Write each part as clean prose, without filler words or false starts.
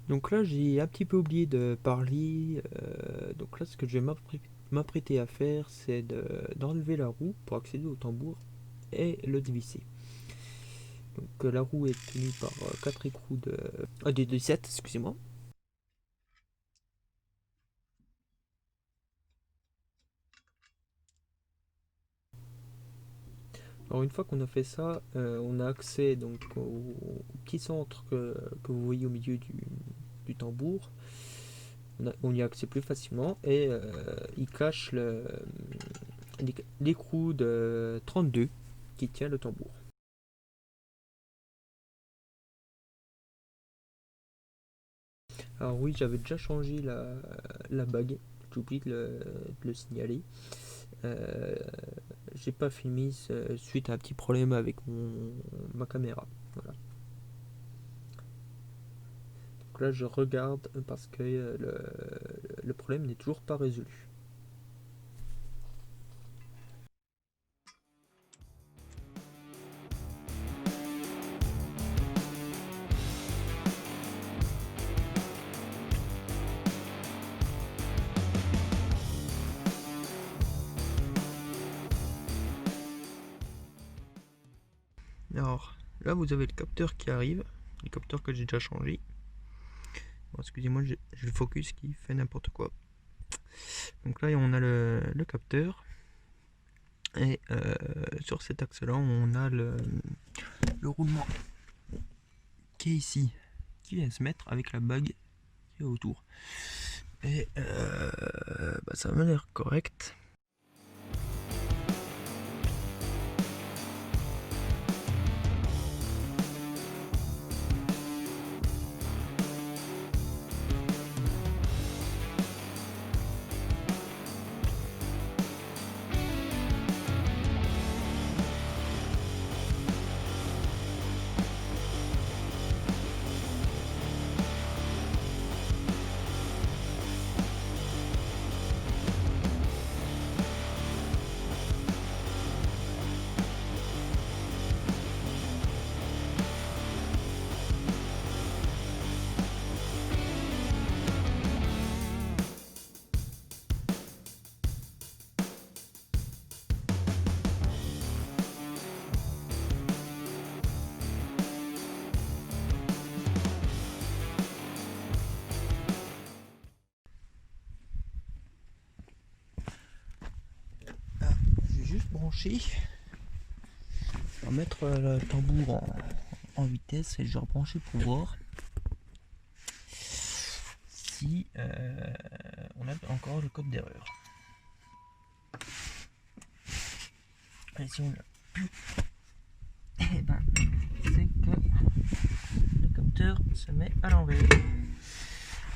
Donc là, j'ai un petit peu oublié de parler. Donc là, ce que je vais m'apprêter à faire, c'est d'enlever la roue pour accéder au tambour et le dévisser. Donc la roue est tenue par 4 écrous de 7, excusez-moi. Alors une fois qu'on a fait ça, on a accès donc au petit centre que vous voyez au milieu du tambour. On y a accès plus facilement et il cache l'écrou de 32 qui tient le tambour. Alors oui, j'avais déjà changé la bague, j'ai oublié de le signaler. Euh, j'ai pas filmé suite à un petit problème avec ma caméra. Voilà. Donc là, je regarde parce que le problème n'est toujours pas résolu. Alors là, vous avez le capteur qui arrive, le capteur que j'ai déjà changé. Bon, excusez-moi, j'ai le focus qui fait n'importe quoi. Donc là, on a le capteur. Et sur cet axe-là, on a le roulement qui est ici, qui vient se mettre avec la bague qui est autour. Et ça m'a l'air correct. Je vais juste brancher. Je vais mettre le tambour en vitesse et je vais rebrancher pour voir si on a encore le code d'erreur. Et si on l'a plus, et ben c'est que le capteur se met à l'envers.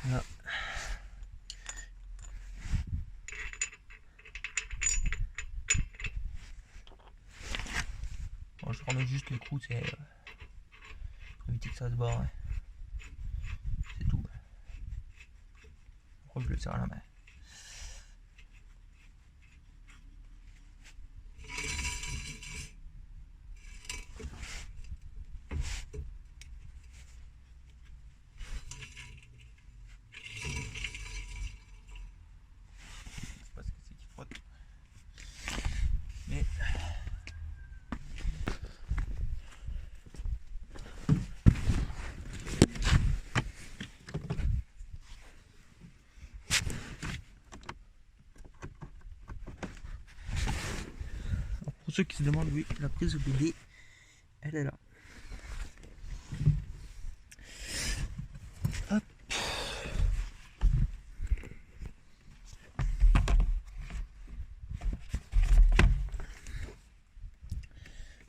Voilà. Bon, je remets juste l'écrou, c'est pour éviter que ça se barre. Hein. C'est tout. Je crois que je le serre à la main. Parce que c'est qui frotte. Mais alors pour ceux qui se demandent, oui, la prise au BD, elle est là. Hop.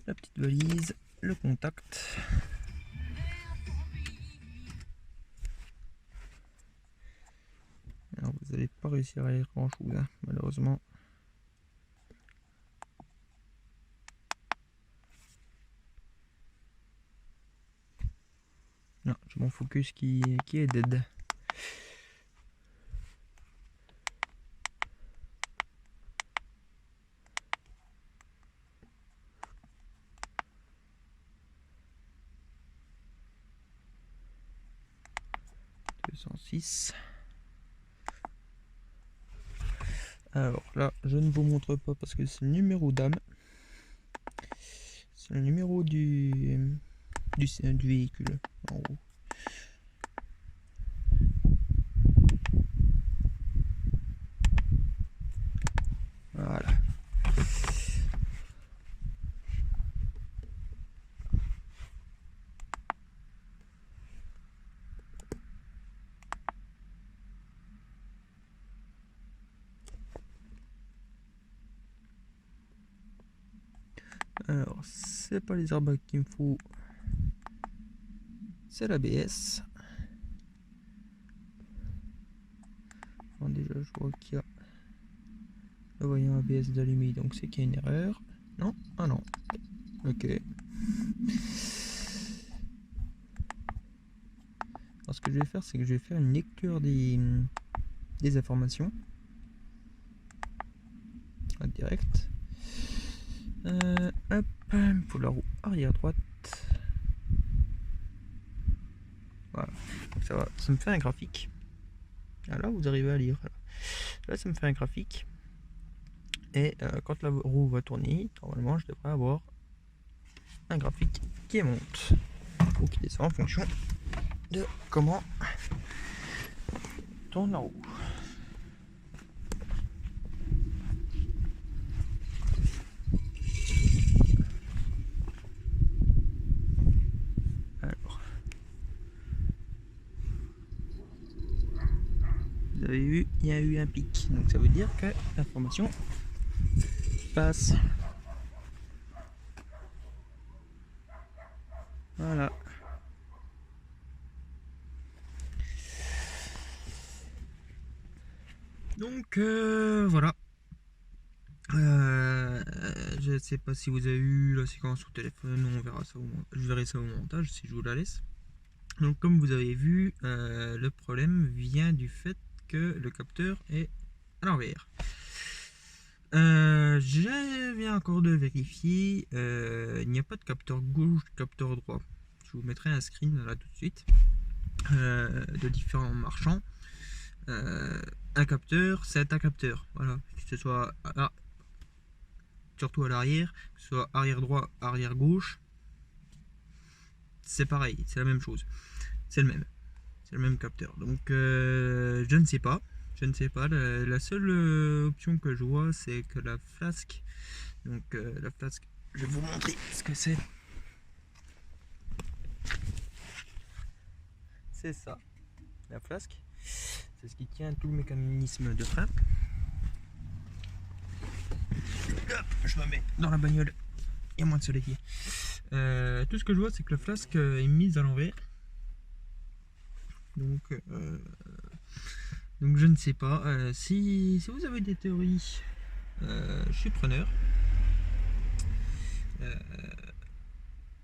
La petite valise, le contact. Alors vous n'allez pas réussir à lire grand chose, hein, malheureusement. Non, j'ai mon focus qui est dead. 206. Alors là, je ne vous montre pas parce que c'est le numéro d'âme. C'est le numéro du véhicule en haut. Voilà. Alors, c'est pas les airbags qu'il me faut, c'est l'ABS. Bon, déjà, je vois qu'il y a le voyant ABS d'allumé, donc c'est qu'il y a une erreur. Non? Ah non. Ok. Alors, ce que je vais faire, c'est que je vais faire une lecture des informations. En direct. Hop, il faut la roue arrière droite. Voilà, donc ça va, ça me fait un graphique. Ah, là vous arrivez à lire. Là ça me fait un graphique. Et quand la roue va tourner, normalement je devrais avoir un graphique qui monte ou qui descend en fonction de comment tourne la roue. Alors, vous avez vu, il y a eu un pic, donc ça veut dire que l'information passe. Voilà. Donc voilà. Je sais pas si vous avez eu la séquence au téléphone, on verra ça je verrai ça au montage si je vous la laisse. Donc comme vous avez vu, le problème vient du fait que le capteur est à l'envers. Je viens encore de vérifier, il n'y a pas de capteur gauche, capteur droit. Je vous mettrai un screen là tout de suite de différents marchands. Un capteur, c'est un capteur. Voilà, que ce soit surtout à l'arrière, que ce soit arrière droit, arrière gauche, c'est pareil, c'est la même chose. C'est le même capteur. Donc je ne sais pas. Je ne sais pas. La seule option que je vois, c'est que la flasque. Donc la flasque, je vais vous montrer ce que c'est. C'est ça, la flasque. C'est ce qui tient tout le mécanisme de frein. Hop, je me mets dans la bagnole. Il y a moins de soleil. Tout ce que je vois, c'est que la flasque est mise à l'envers. Donc je ne sais pas. Si vous avez des théories, je suis preneur.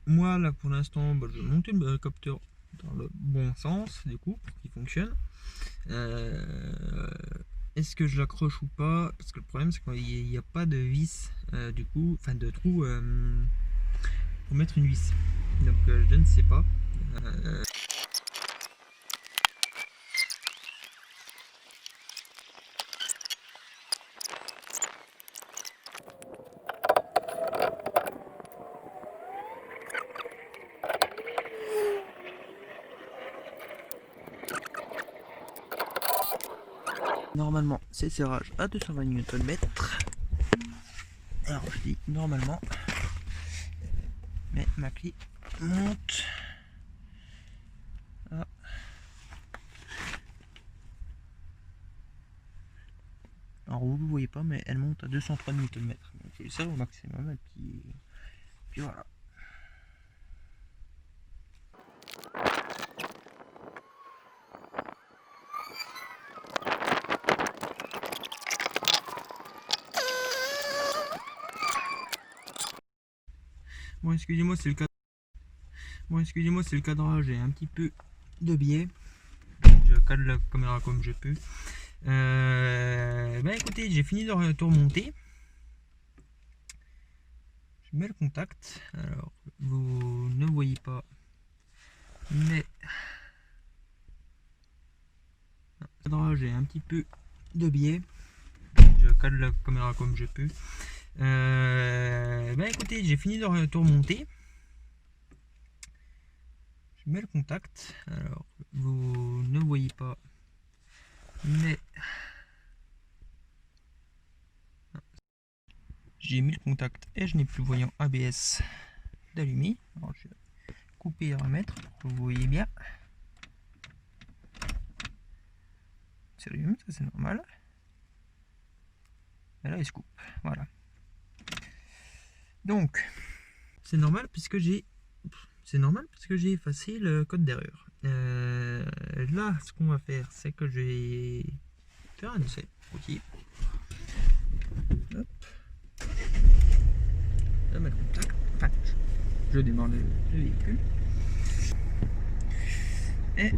Moi là pour l'instant, je vais monter le capteur dans le bon sens du coup pour qu'il fonctionne. Est-ce que je l'accroche ou pas? Parce que le problème c'est qu'il n'y a pas de vis du coup, enfin de trou pour mettre une vis. Donc je ne sais pas. Normalement, c'est serrage à 220 Nm. Alors, je dis normalement, mais ma clé monte. Ah. Alors, vous ne voyez pas, mais elle monte à 203 Nm. Donc, c'est ça au maximum. Et puis voilà. Bon, excusez-moi, c'est le cadre. Bon, excusez-moi, c'est le cadrage. J'ai un petit peu de biais. Je cadre la caméra comme je peux. Écoutez, j'ai fini de tout remonter. Je mets le contact. Alors, vous ne voyez pas, mais J'ai un petit peu de biais. Je cale la caméra comme je peux. Écoutez, j'ai fini de tout remonter. Je mets le contact. Alors, vous ne voyez pas, mais j'ai mis le contact et je n'ai plus le voyant ABS d'allumé. Alors, je vais couper et remettre. Vous voyez bien. Ça allume, ça c'est normal. Et là, il se coupe. Voilà. Donc, c'est normal puisque j'ai effacé le code d'erreur. Là, ce qu'on va faire, c'est que je vais faire un essai. Ok. Hop. Je mets le contact. Enfin, je démarre le véhicule. Et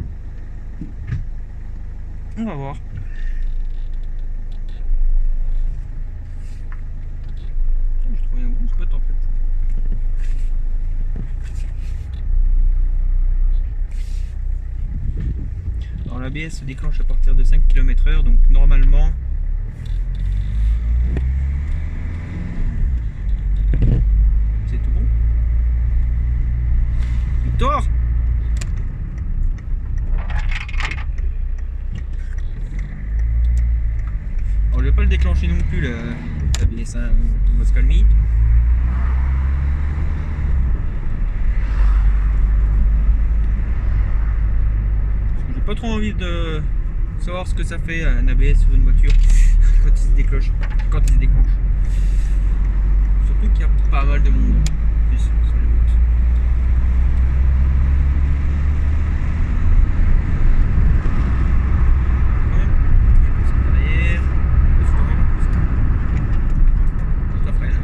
on va voir. J'ai trouvé un bon spot en fait. Alors l'ABS se déclenche à partir de 5 km/h, donc normalement c'est tout bon. Victor! Alors je vais pas le déclencher non plus l'ABS, hein, on va se calmer. Pas trop envie de savoir ce que ça fait un ABS sur une voiture quand il se déclenche. Surtout qu'il y a pas mal de monde en plus sur les routes. Ouais, il y a plus derrière. Ça freine.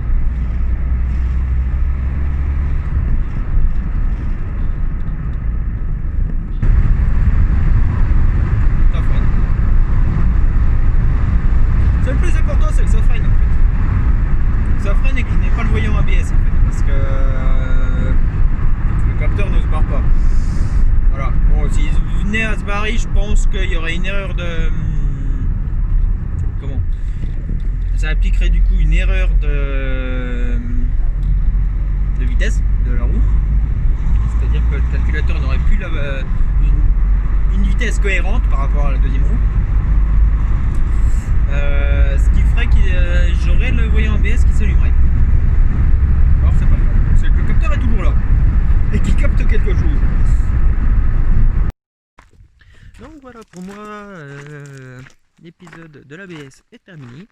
C'est le plus important, c'est que ça freine en fait. Ça freine et qu'il n'ait pas le voyant ABS en fait, parce que le capteur ne se barre pas. Voilà. Bon, s'il venait à se barrer, je pense qu'il y aurait une erreur de. Comment? Ça appliquerait du coup une erreur de vitesse de la roue. C'est-à-dire que le calculateur n'aurait plus une vitesse cohérente par rapport à la deuxième roue. Ce qui ferait que j'aurais le voyant ABS qui s'allumerait. Alors c'est pas le cas. C'est que le capteur est toujours là et qui capte quelque chose. Donc voilà, pour moi, l'épisode de l'ABS est terminé.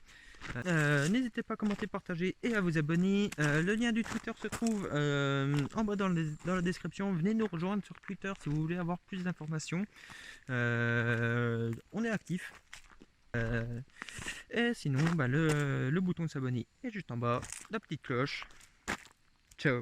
N'hésitez pas à commenter, partager et à vous abonner. Le lien du Twitter se trouve en bas dans la description. Venez nous rejoindre sur Twitter si vous voulez avoir plus d'informations. On est actif. Et sinon, le bouton de s'abonner est juste en bas, la petite cloche. Ciao.